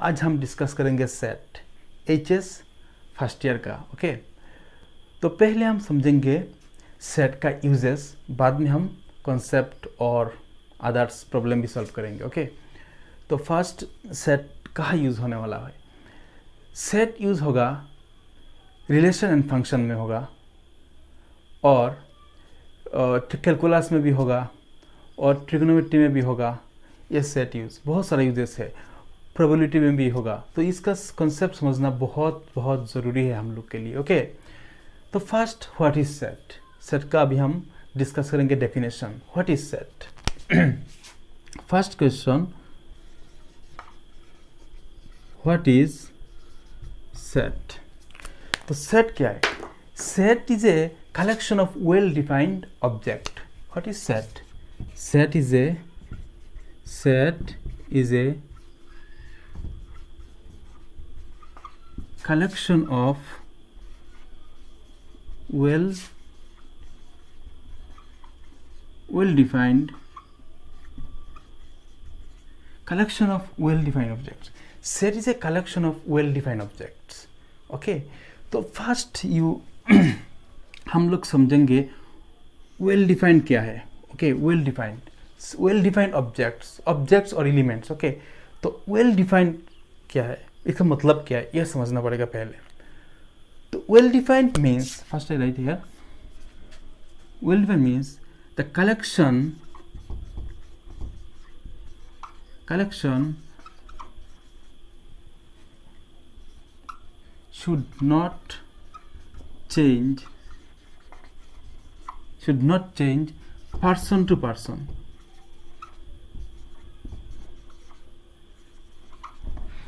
आज हम डिस्कस करेंगे सेट एचएस फर्स्ट ईयर का। ओके, तो पहले हम समझेंगे सेट का यूजेस, बाद में हम कॉन्सेप्ट और अदर्स प्रॉब्लम भी सॉल्व करेंगे। ओके, तो फर्स्ट सेट कहाँ यूज़ होने वाला है? सेट यूज़ होगा रिलेशन एंड फंक्शन में होगा, और कैलकुलस में भी होगा, और ट्रिग्नोमेट्री में भी होगा। ये सेट यूज़ बहुत सारा यूजेस है, प्रोबेबिलिटी में भी होगा। तो इसका कॉन्सेप्ट समझना बहुत बहुत ज़रूरी है हम लोग के लिए। ओके, तो first what is set? Set का अभी हम डिस्कस करेंगे definition. What is set? First question, what is set? तो सेट क्या है? Set is a collection of well-defined object. What is set? Set is a collection of well-defined objects. Set is a collection of well-defined objects. Okay, तो first हम लोग समझेंगे well defined क्या है। Okay, well defined objects और elements. Okay, तो well defined क्या है, इसका मतलब क्या है, यह समझना पड़ेगा पहले। तो well defined means, first I right here, well defined means the collection should not change person to person.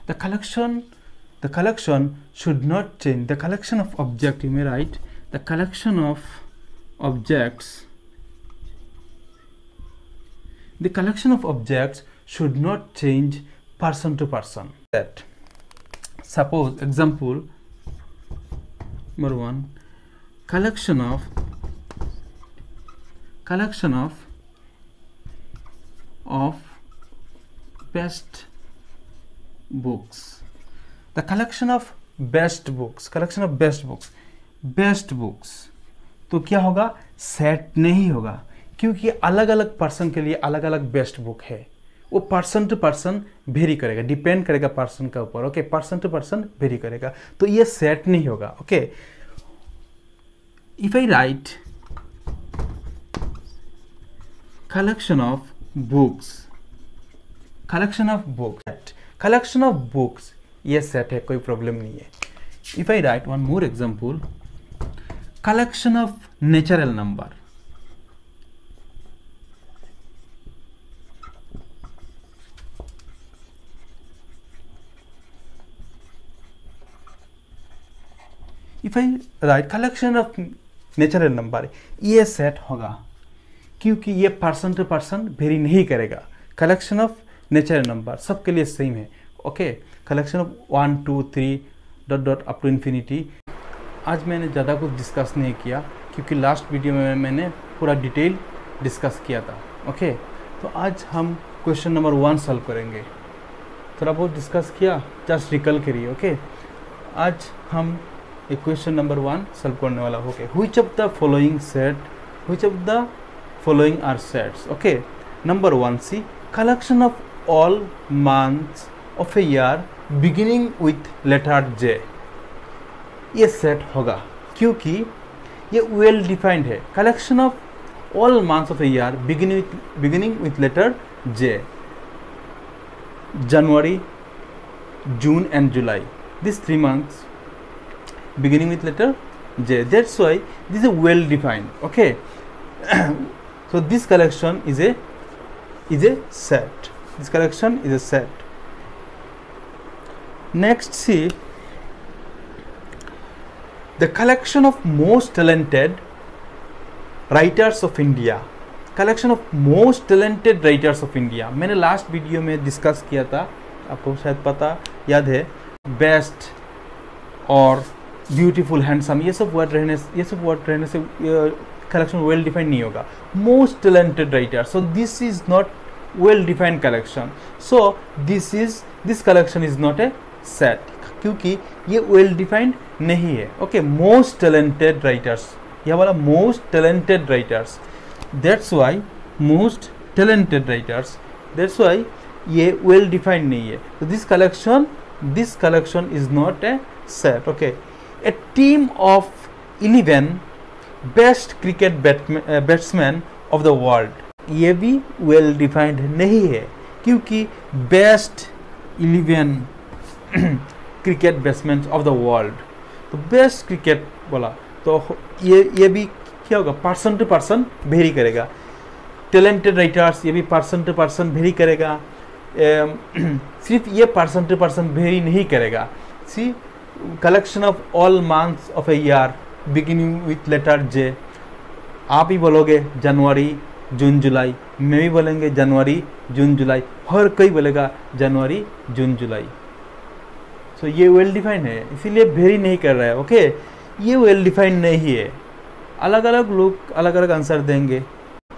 The collection should not change. The collection of objects, you may write, the collection of objects should not change person to person. That suppose example number 1, collection of best books. The collection of best books. तो क्या होगा? Set नहीं होगा, क्योंकि अलग अलग person के लिए अलग अलग बेस्ट बुक है। वो पर्सन टू पर्सन वेरी करेगा, डिपेंड करेगा पर्सन के ऊपर। Okay, person to person vary करेगा, तो ये सेट नहीं होगा। Okay, if I write collection of books, ये सेट है, कोई प्रॉब्लम नहीं है। If I write one more example, collection of natural number, if I write collection of natural number, ये सेट होगा, क्योंकि ये पर्सन टू पर्सन वेरी नहीं करेगा। कलेक्शन ऑफ नेचुरल नंबर सबके लिए सेम है। Okay, collection of 1 2 3 dot dot up to infinity. आज मैंने ज़्यादा कुछ डिस्कस नहीं किया, क्योंकि लास्ट वीडियो में मैंने पूरा डिटेल डिस्कस किया था। ओके, तो आज हम क्वेश्चन नंबर 1 सॉल्व करेंगे। थोड़ा बहुत डिस्कस किया, जस्ट रिकल करिए। ओके, आज हम एक क्वेश्चन नंबर 1 सॉल्व करने वाला। Okay, which of the following are sets. Okay, number 1, see, collection of all months of a year beginning with letter J. ये सेट होगा, क्योंकि ये वेल डिफाइंड है। collection of all months of a year beginning with letter J. January, June and July, these 3 months beginning with letter J. That's why this is well defined. Okay. So this collection is a set. This collection is a set. Next, see, the collection of most talented writers of India. मैंने last video में discuss किया था, आपको शायद पता याद है। Best और ब्यूटीफुल, हैंडसम, ये सब वर्ड रहने से collection well defined नहीं होगा। Most talented writer, so this is not well defined collection, so this is this collection is not a set, क्योंकि ये वेल डिफाइंड नहीं है। ओके, मोस्ट टैलेंटेड राइटर्स, यह वाला most talented writers, that's why most talented writers, that's why ये well defined नहीं है। तो this collection is not a set. Okay, A team of 11 best cricket batsman of the world, ये भी well defined नहीं है, क्योंकि best 11 cricket batsman of the world, तो बेस्ट क्रिकेट बोला तो ये भी क्या होगा, पर्सन टू पर्सन वेरी करेगा। टैलेंटेड राइटर्स, ये भी पर्सन टू पर्सन वेरी करेगा। सिर्फ ये पर्सन टू पर्सन वेरी नहीं करेगा। See, collection of all months of a year beginning with letter J, आप ही बोलोगे जनवरी जून जुलाई, मैं भी बोलेंगे जनवरी जून जुलाई, हर कोई बोलेगा जनवरी जून जुलाई। सो ये वेल डिफाइंड है, इसीलिए वेरी नहीं कर रहा है। ओके, ये वेल डिफाइंड नहीं है, अलग अलग लोग अलग अलग आंसर देंगे।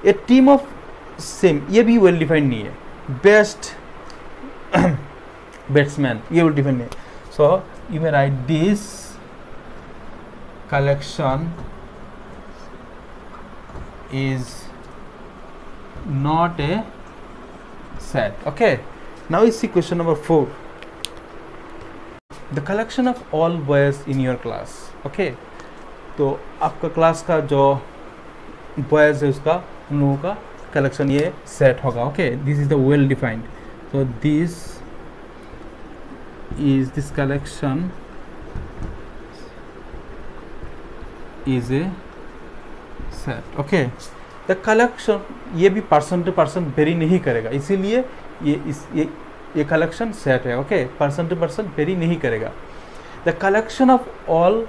ए टीम ऑफ सेम, ये भी वेल डिफाइंड नहीं है। बेस्ट बैट्समैन, ये वेल डिफाइंड नहीं है। So you may right this collection is not a set. Okay, now you see question number 4, the collection of all boys in your class. Okay, तो आपका class का जो boys है उसका, उन लोगों का कलेक्शन ये सेट होगा। Okay, this is the well defined, so this collection is a set. Okay, the collection, ये भी पर्सन टू पर्सन वेरी नहीं करेगा, इसीलिए ये कलेक्शन सेट है। Okay, person to person very नहीं करेगा। The collection of all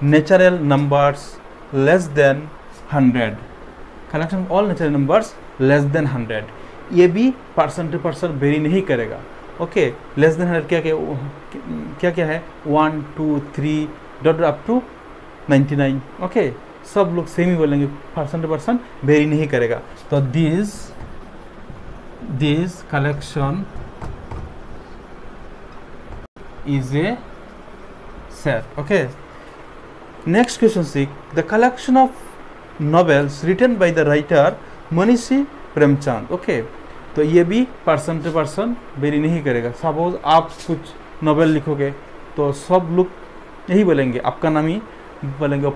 natural numbers less than 100, collection of all natural numbers less than 100, ये भी पर्सन टू पर्सन वेरी नहीं करेगा। ओके, लेस देन 100 क्या है, 1 2 3 डॉट अप टू 99। ओके, सब लोग सेम ही बोलेंगे, पर्सन टू पर्सन वेरी नहीं करेगा। तो this collection is a set. Okay, next question 6, the collection of novels written by the writer मनीषी प्रेमचंद। ओके, तो ये भी पर्सन टू पर्सन वेरी नहीं करेगा। सपोज आप कुछ नॉवेल लिखोगे तो सब लोग यही बोलेंगे, आपका नाम ही बोलेंगे।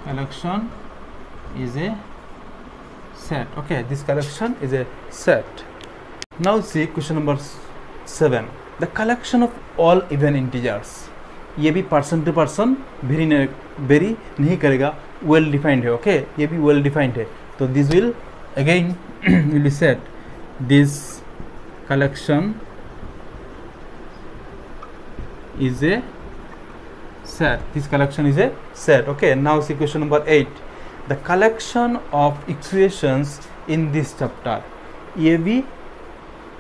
Collection is a set. Okay, this collection is a set. Now see question number 7, the collection of all even integers, ये भी पर्सन टू पर्सन वेरी नहीं करेगा, वेल डिफाइंड है। ओके, ये भी वेल डिफाइंड है। तो this will again will be set, this collection is a set, this collection is a set. Okay, now see question number 8, the collection of equations in this chapter,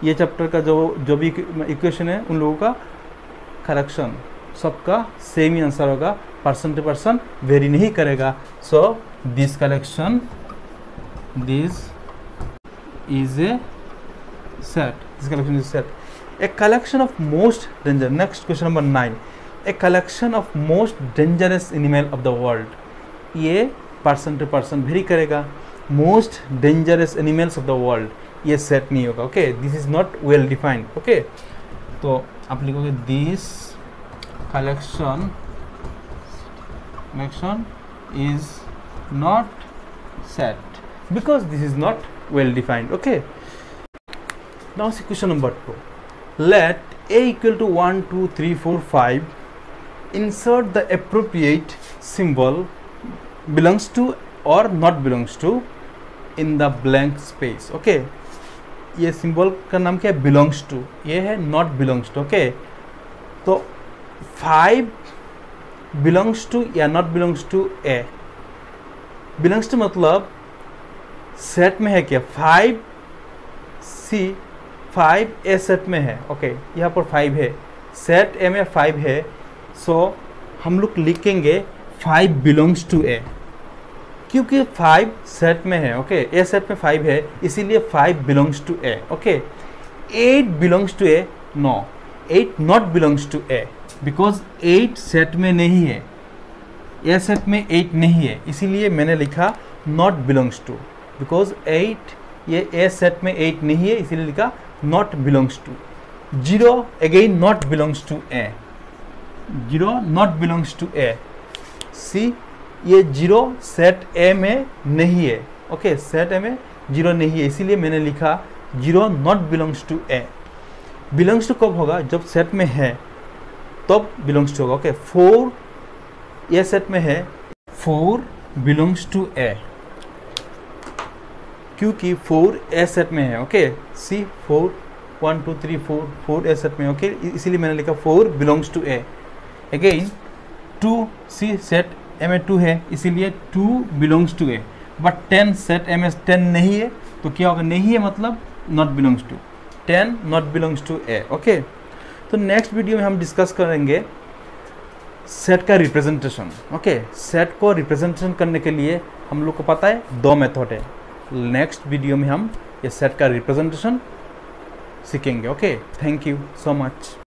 ये chapter का जो भी equation है उन लोगों का कलेक्शन सबका same ही answer होगा, पर्सन टू पर्सन वेरी नहीं करेगा। So this collection, this is a set, this collection is set. A collection of most danger. Next question number 9. A collection of most dangerous animal of the world. ये person to person vary करेगा। Most dangerous animals of the world, ये set नहीं होगा। Okay, this is not well defined. Okay, तो आप लिखोगे this collection is not set because this is not well defined. Okay, now see question number 2. Let a equal to 1 2 3 4 5, insert the appropriate symbol belongs to or not belongs to in the blank space. Okay, ये symbol का नाम क्या है, belongs to, ये है not belongs to. Okay, तो 5 belongs to या not belongs to a, belongs to मतलब सेट में है क्या, 5 ए सेट में है। ओके, यहाँ पर 5 है, सेट ए में 5 है। सो हम लोग लिखेंगे 5 बिलोंग्स टू ए। क्योंकि 5 सेट में है, ओके, ए सेट में 5 है, इसीलिए 5 belongs to A, okay. 8 belongs to A, no, 8 not belongs to A, because 8 set में नहीं है, ए सेट में 8 नहीं है, इसीलिए मैंने लिखा नॉट बिलोंग्स टू, बिकॉज 8 ये ए सेट में 8 नहीं है, इसीलिए लिखा not belongs to. 0 again not belongs to A, 0 not belongs to A. See ये 0 सेट ए में नहीं है, ओके, सेट ए में 0 नहीं है, इसीलिए मैंने लिखा 0 not belongs to A. Belongs to कब होगा? जब सेट में है तब बिलोंग्स टू होगा, ओके। 4 ये सेट में है, 4 बिलोंग्स टू ए, क्योंकि 4 ए सेट में है, ओके। सी 4 1 2 3 4 ए सेट में, ओके, इसीलिए मैंने लिखा 4 belongs to A. Again 2, C set A में 2 है, इसीलिए 2 belongs to A. But 10 set A में 10 नहीं है, तो क्या होगा? नहीं है मतलब not belongs to, 10 not belongs to A, okay. तो नेक्स्ट वीडियो में हम डिस्कस करेंगे सेट का रिप्रेजेंटेशन, ओके। सेट को रिप्रेजेंटेशन करने के लिए हम लोग को पता है 2 मेथड है। नेक्स्ट वीडियो में हम ये सेट का रिप्रेजेंटेशन सीखेंगे, okay. Thank you so much.